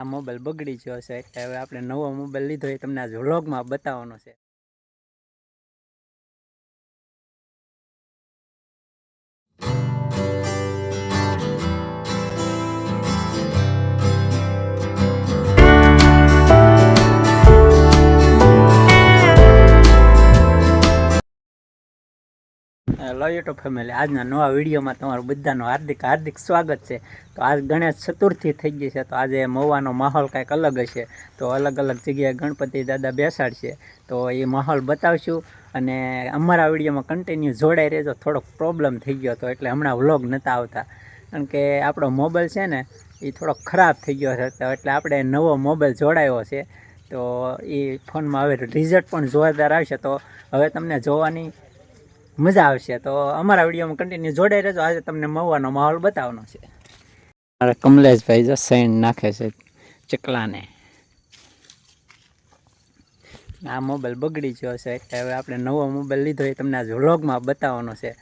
આ મોબાઈલ બગડી ગયો છે એટલે હવે આપણે નવો મોબાઈલ લીધો એ તમને આજ વ્લોગમાં બતાવવાનો છે. હેલો યુટ્યુબ ફેમિલી, આજના નવા વિડીયોમાં તમારું બધાનું હાર્દિક સ્વાગત છે. તો આજ ગણેશ ચતુર્થી થઈ ગઈ છે, તો આજે મહુવાનો માહોલ કંઈક અલગ હશે. તો અલગ જગ્યાએ ગણપતિ દાદા બેસાડશે, તો એ માહોલ બતાવશું. અને અમારા વિડીયોમાં કન્ટિન્યુ જોડાઈ રહેજો. થોડોક પ્રોબ્લેમ થઈ ગયો હતો એટલે હમણાં વ્લોગ નહોતા આવતા, કારણ કે આપણો મોબાઈલ છે ને એ થોડોક ખરાબ થઈ ગયો છે. તો એટલે આપણે નવો મોબાઈલ જોડાયો છે, તો એ ફોનમાં હવે રિઝલ્ટ પણ જોરદાર આવશે. તો હવે તમને જોવાની મજા આવશે. તો અમારા વિડીયોમાં કન્ટિન્યુ જોડાઈ રહેજો. આજે તમને મહુવાનો માહોલ બતાવવાનો છે. મારા કમલેશભાઈ જો સૈન નાખે છે ચકલાને. આ મોબાઈલ બગડી ગયો છે એટલે હવે આપણે નવો મોબાઈલ લીધો એ તમને આજ વ્લોગમાં બતાવવાનો છે.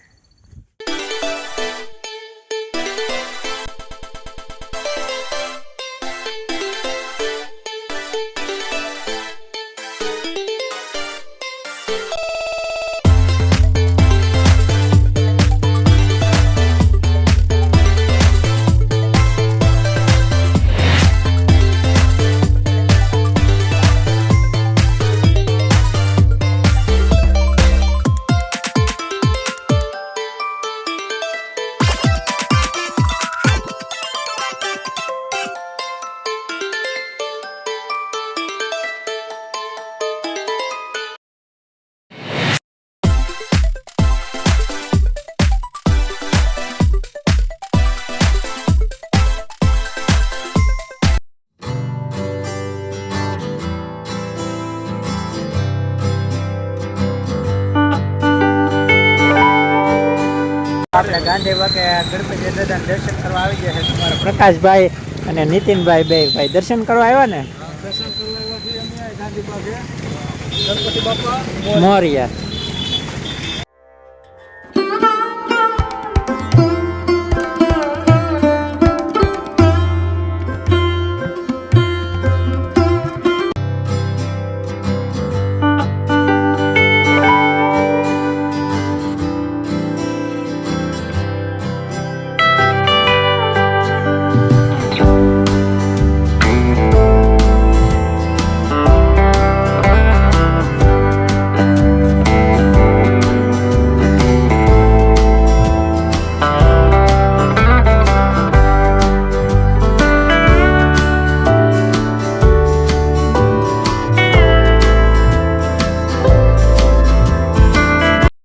આપણે ગાંધી વાગે ગણપતિ દાદાના દર્શન કરવા આવી ગયા છે. તમારા પ્રકાશભાઈ અને નીતિનભાઈ બે ભાઈ દર્શન કરવા આવ્યા ને. દર્શન કરવા ગાંધી પાસે ગણપતિ બાપા મોરિયા.